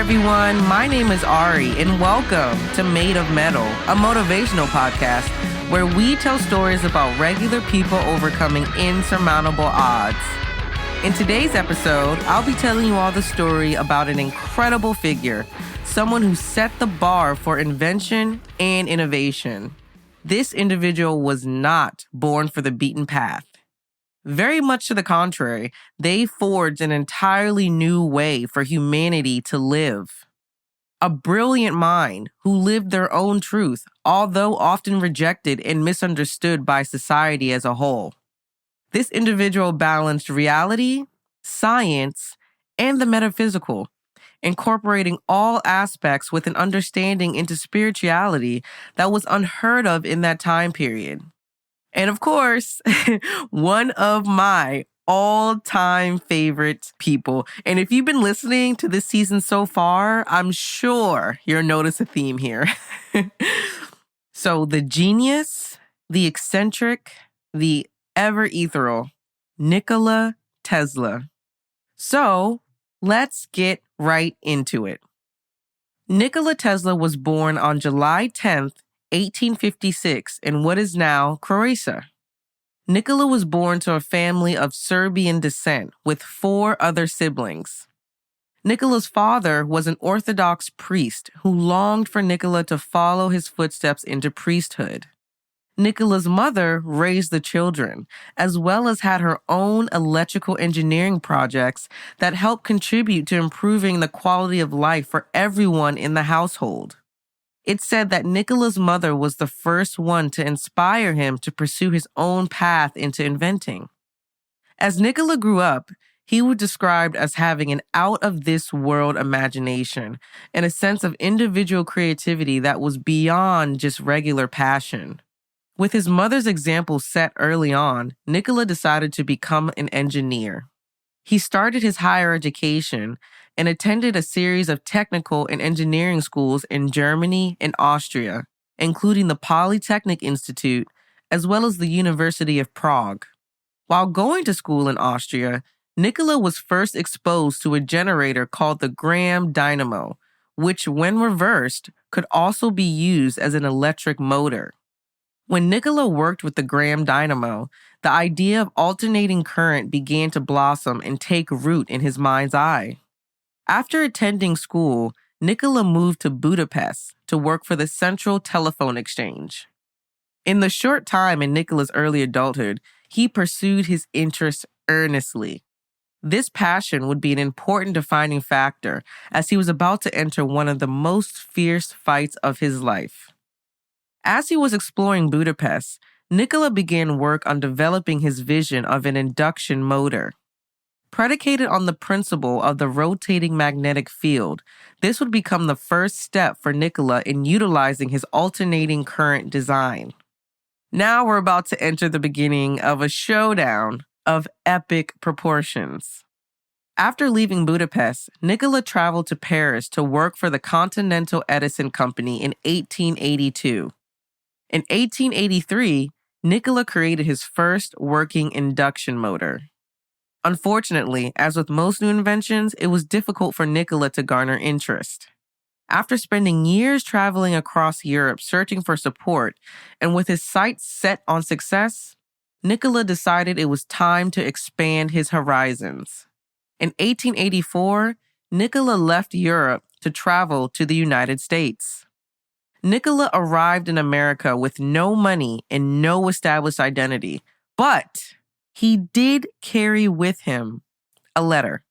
everyone. My name is Ari, and welcome to Made of Mettle, a motivational podcast where we tell stories about regular people overcoming insurmountable odds. In today's episode, I'll be telling you all the story about an incredible figure, someone who set the bar for invention and innovation. This individual was not born for the beaten path. Very much to the contrary, they forged an entirely new way for humanity to live. A brilliant mind who lived their own truth, although often rejected and misunderstood by society as a whole. This individual balanced reality, science, and the metaphysical, incorporating all aspects with an understanding into spirituality that was unheard of in that time period. And of course, one of my all-time favorite people. And if you've been listening to this season so far, I'm sure you'll notice a theme here. So the genius, the eccentric, the ever-ethereal, Nikola Tesla. So let's get right into it. Nikola Tesla was born on July 10th, 1856 in what is now Croatia. Nikola was born to a family of Serbian descent with 4 other siblings. Nikola's father was an Orthodox priest who longed for Nikola to follow his footsteps into priesthood. Nikola's mother raised the children, as well as had her own electrical engineering projects that helped contribute to improving the quality of life for everyone in the household. It's said that Nikola's mother was the first one to inspire him to pursue his own path into inventing. As Nikola grew up, he was described as having an out-of-this-world imagination and a sense of individual creativity that was beyond just regular passion. With his mother's example set early on, Nikola decided to become an engineer. He started his higher education and attended a series of technical and engineering schools in Germany and Austria, including the Polytechnic Institute, as well as the University of Prague. While going to school in Austria, Nikola was first exposed to a generator called the Graham dynamo, which, when reversed, could also be used as an electric motor. When Nikola worked with the Graham dynamo, the idea of alternating current began to blossom and take root in his mind's eye. After attending school, Nikola moved to Budapest to work for the Central Telephone Exchange. In the short time in Nikola's early adulthood, he pursued his interests earnestly. This passion would be an important defining factor as he was about to enter one of the most fierce fights of his life. As he was exploring Budapest, Nikola began work on developing his vision of an induction motor. Predicated on the principle of the rotating magnetic field, this would become the first step for Nikola in utilizing his alternating current design. Now we're about to enter the beginning of a showdown of epic proportions. After leaving Budapest, Nikola traveled to Paris to work for the Continental Edison Company in 1882. In 1883, Nikola created his first working induction motor. Unfortunately, as with most new inventions, it was difficult for Nikola to garner interest. After spending years traveling across Europe searching for support, and with his sights set on success, Nikola decided it was time to expand his horizons. In 1884, Nikola left Europe to travel to the United States. Nikola arrived in America with no money and no established identity, but he did carry with him a letter.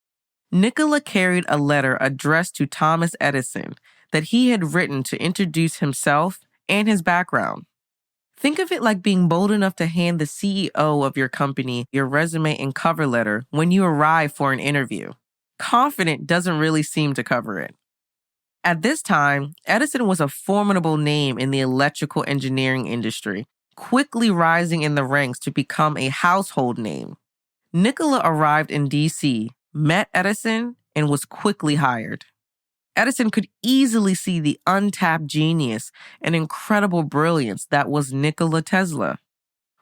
Nikola carried a letter addressed to Thomas Edison that he had written to introduce himself and his background. Think of it like being bold enough to hand the CEO of your company your resume and cover letter when you arrive for an interview. Confident doesn't really seem to cover it. At this time, Edison was a formidable name in the electrical engineering industry, quickly rising in the ranks to become a household name. Nikola arrived in D.C., met Edison, and was quickly hired. Edison could easily see the untapped genius and incredible brilliance that was Nikola Tesla.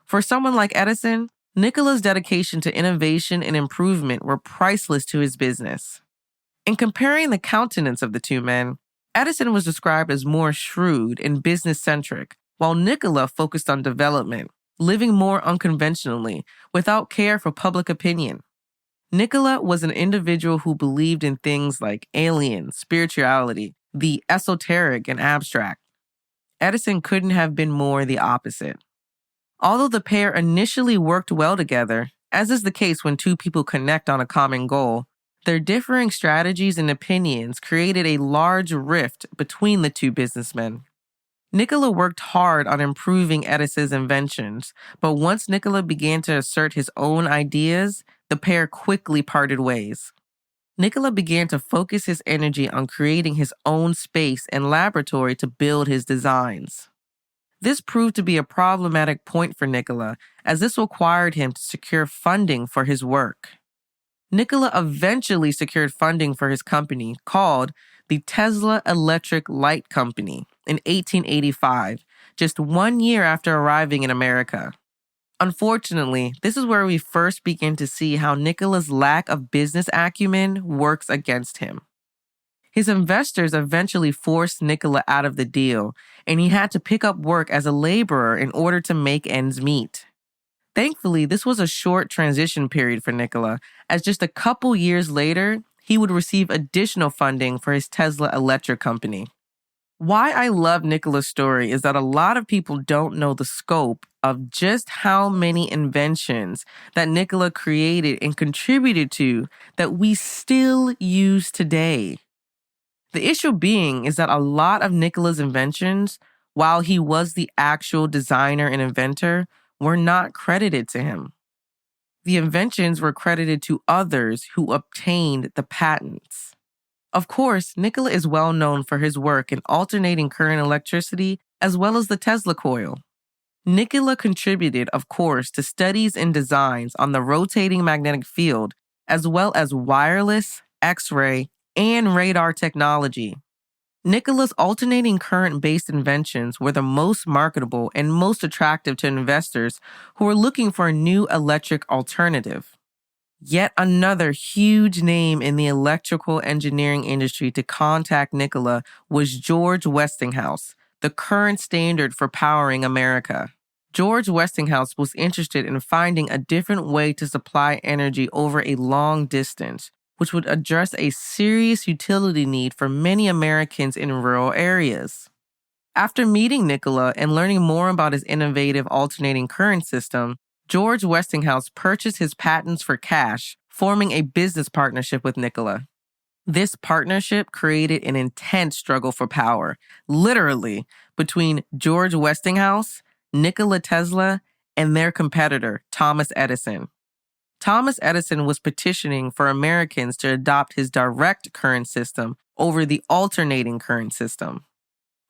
For someone like Edison, Nikola's dedication to innovation and improvement were priceless to his business. In comparing the countenance of the two men, Edison was described as more shrewd and business-centric, while Nikola focused on development, living more unconventionally, without care for public opinion. Nikola was an individual who believed in things like aliens, spirituality, the esoteric and abstract. Edison couldn't have been more the opposite. Although the pair initially worked well together, as is the case when two people connect on a common goal, their differing strategies and opinions created a large rift between the two businessmen. Nikola worked hard on improving Edison's inventions, but once Nikola began to assert his own ideas, the pair quickly parted ways. Nikola began to focus his energy on creating his own space and laboratory to build his designs. This proved to be a problematic point for Nikola, as this required him to secure funding for his work. Nikola eventually secured funding for his company, called the Tesla Electric Light Company, in 1885, just 1 year after arriving in America. Unfortunately, this is where we first begin to see how Nikola's lack of business acumen works against him. His investors eventually forced Nikola out of the deal, and he had to pick up work as a laborer in order to make ends meet. Thankfully, this was a short transition period for Nikola, as just a couple years later, he would receive additional funding for his Tesla Electric Company. Why I love Nikola's story is that a lot of people don't know the scope of just how many inventions that Nikola created and contributed to that we still use today. The issue being is that a lot of Nikola's inventions, while he was the actual designer and inventor, were not credited to him. The inventions were credited to others who obtained the patents. Of course, Nikola is well known for his work in alternating current electricity as well as the Tesla coil. Nikola contributed, of course, to studies and designs on the rotating magnetic field as well as wireless, X-ray, and radar technology. Nikola's alternating current-based inventions were the most marketable and most attractive to investors who were looking for a new electric alternative. Yet another huge name in the electrical engineering industry to contact Nikola was George Westinghouse, the current standard for powering America. George Westinghouse was interested in finding a different way to supply energy over a long distance, which would address a serious utility need for many Americans in rural areas. After meeting Nikola and learning more about his innovative alternating current system, George Westinghouse purchased his patents for cash, forming a business partnership with Nikola. This partnership created an intense struggle for power, literally, between George Westinghouse, Nikola Tesla, and their competitor, Thomas Edison. Thomas Edison was petitioning for Americans to adopt his direct current system over the alternating current system.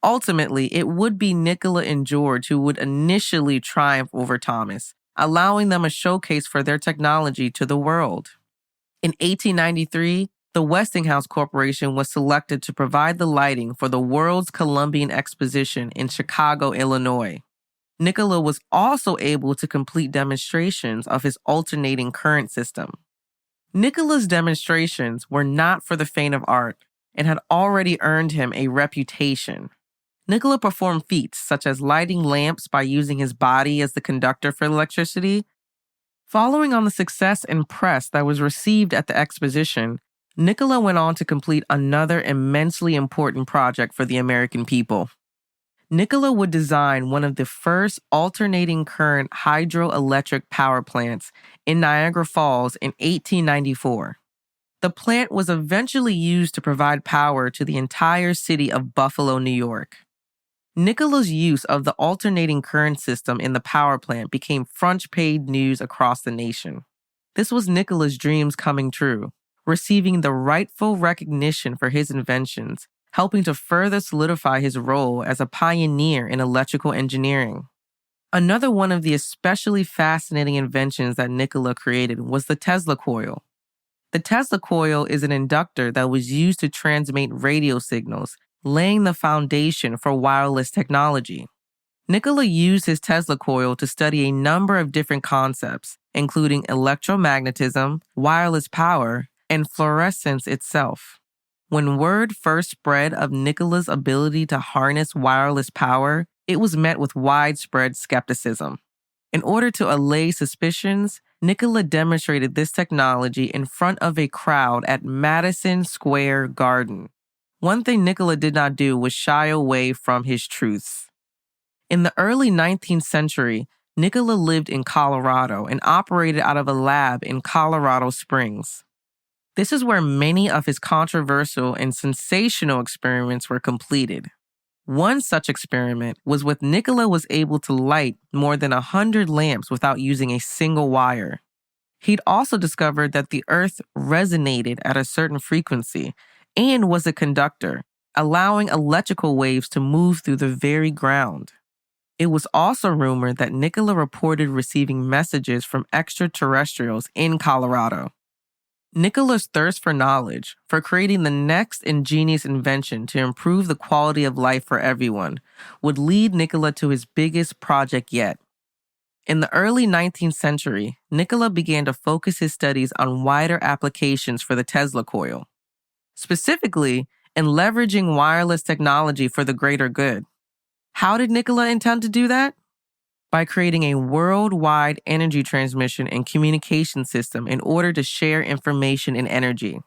Ultimately, it would be Nikola and George who would initially triumph over Thomas, allowing them a showcase for their technology to the world. In 1893, the Westinghouse Corporation was selected to provide the lighting for the World's Columbian Exposition in Chicago, Illinois. Nikola was also able to complete demonstrations of his alternating current system. Nikola's demonstrations were not for the faint of art and had already earned him a reputation. Nikola performed feats such as lighting lamps by using his body as the conductor for electricity. Following on the success and press that was received at the exposition, Nikola went on to complete another immensely important project for the American people. Nikola would design one of the first alternating current hydroelectric power plants in Niagara Falls in 1894. The plant was eventually used to provide power to the entire city of Buffalo, New York. Nikola's use of the alternating current system in the power plant became front-page news across the nation. This was Nikola's dreams coming true, receiving the rightful recognition for his inventions, helping to further solidify his role as a pioneer in electrical engineering. Another one of the especially fascinating inventions that Nikola created was the Tesla coil. The Tesla coil is an inductor that was used to transmit radio signals, laying the foundation for wireless technology. Nikola used his Tesla coil to study a number of different concepts, including electromagnetism, wireless power, and fluorescence itself. When word first spread of Nikola's ability to harness wireless power, it was met with widespread skepticism. In order to allay suspicions, Nikola demonstrated this technology in front of a crowd at Madison Square Garden. One thing Nikola did not do was shy away from his truths. In the early 19th century, Nikola lived in Colorado and operated out of a lab in Colorado Springs. This is where many of his controversial and sensational experiments were completed. One such experiment was when Nikola was able to light more than 100 lamps without using a single wire. He'd also discovered that the Earth resonated at a certain frequency and was a conductor, allowing electrical waves to move through the very ground. It was also rumored that Nikola reported receiving messages from extraterrestrials in Colorado. Nikola's thirst for knowledge, for creating the next ingenious invention to improve the quality of life for everyone, would lead Nikola to his biggest project yet. In the early 19th century, Nikola began to focus his studies on wider applications for the Tesla coil, specifically in leveraging wireless technology for the greater good. How did Nikola intend to do that? By creating a worldwide energy transmission and communication system in order to share information and energy.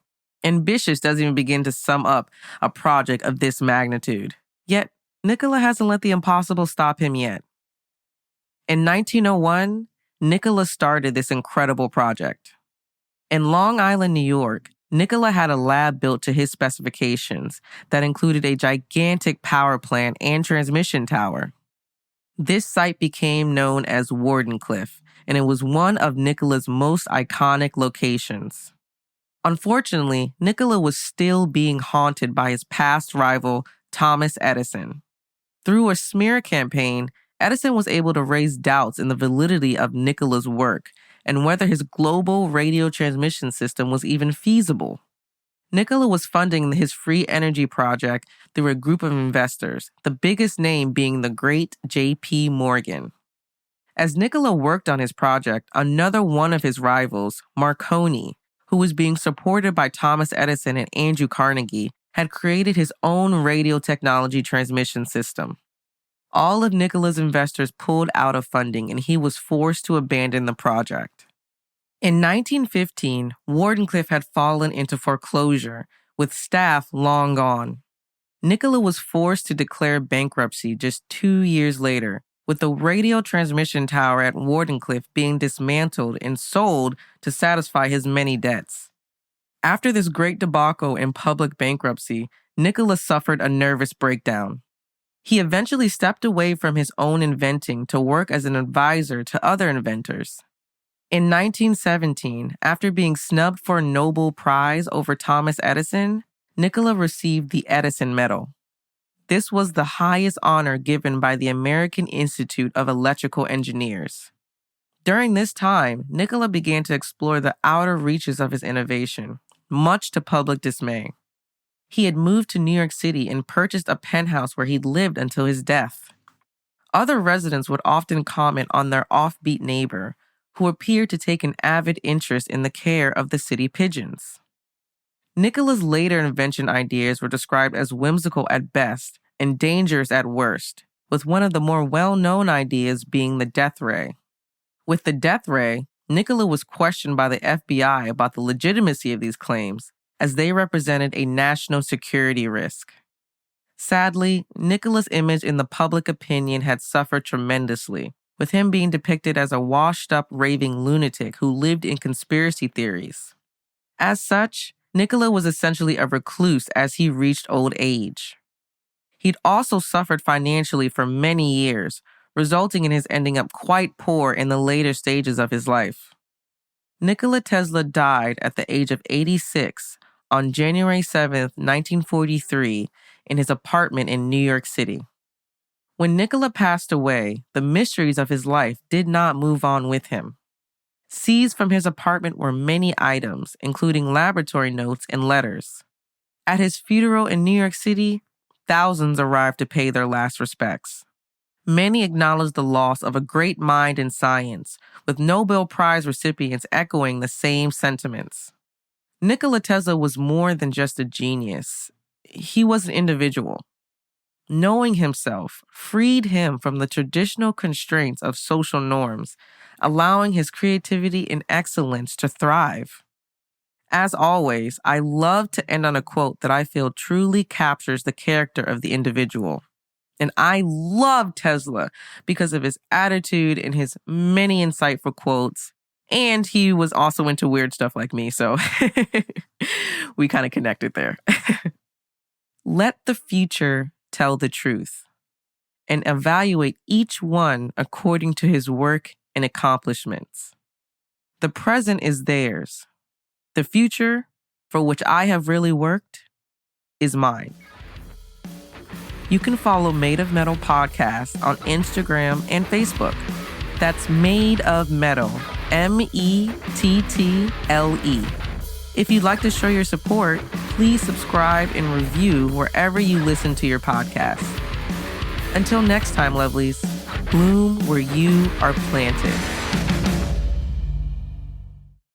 Ambitious doesn't even begin to sum up a project of this magnitude. Yet, Nikola hasn't let the impossible stop him yet. In 1901, Nikola started this incredible project. In Long Island, New York, Nikola had a lab built to his specifications that included a gigantic power plant and transmission tower. This site became known as Wardenclyffe, and it was one of Nikola's most iconic locations. Unfortunately, Nikola was still being haunted by his past rival, Thomas Edison. Through a smear campaign, Edison was able to raise doubts in the validity of Nikola's work and whether his global radio transmission system was even feasible. Nikola was funding his free energy project through a group of investors, the biggest name being the great J.P. Morgan. As Nikola worked on his project, another one of his rivals, Marconi, who was being supported by Thomas Edison and Andrew Carnegie, had created his own radio technology transmission system. All of Nikola's investors pulled out of funding and he was forced to abandon the project. In 1915, Wardenclyffe had fallen into foreclosure, with staff long gone. Nikola was forced to declare bankruptcy just 2 years later, with the radio transmission tower at Wardenclyffe being dismantled and sold to satisfy his many debts. After this great debacle in public bankruptcy, Nikola suffered a nervous breakdown. He eventually stepped away from his own inventing to work as an advisor to other inventors. In 1917, after being snubbed for a Nobel Prize over Thomas Edison, Nikola received the Edison Medal. This was the highest honor given by the American Institute of Electrical Engineers. During this time, Nikola began to explore the outer reaches of his innovation, much to public dismay. He had moved to New York City and purchased a penthouse where he'd lived until his death. Other residents would often comment on their offbeat neighbor, who appeared to take an avid interest in the care of the city pigeons. Nikola's later invention ideas were described as whimsical at best and dangerous at worst, with one of the more well-known ideas being the death ray. With the death ray, Nikola was questioned by the FBI about the legitimacy of these claims, as they represented a national security risk. Sadly, Nikola's image in the public opinion had suffered tremendously, with him being depicted as a washed-up raving lunatic who lived in conspiracy theories. As such, Nikola was essentially a recluse as he reached old age. He'd also suffered financially for many years, resulting in his ending up quite poor in the later stages of his life. Nikola Tesla died at the age of 86 on January 7, 1943, in his apartment in New York City. When Nikola passed away, the mysteries of his life did not move on with him. Seized from his apartment were many items, including laboratory notes and letters. At his funeral in New York City, thousands arrived to pay their last respects. Many acknowledged the loss of a great mind in science, with Nobel Prize recipients echoing the same sentiments. Nikola Tesla was more than just a genius. He was an individual. Knowing himself freed him from the traditional constraints of social norms, allowing his creativity and excellence to thrive. As always, I love to end on a quote that I feel truly captures the character of the individual. And I love Tesla because of his attitude and his many insightful quotes. And he was also into weird stuff like me, so we kind of connected there. Let the future tell the truth and evaluate each one according to his work and accomplishments. The present is theirs. The future, for which I have really worked, is mine. You can follow Made of Mettle podcast on Instagram and Facebook. That's Made of Mettle, Mettle. If you'd like to show your support, please subscribe and review wherever you listen to your podcasts. Until next time, lovelies, bloom where you are planted.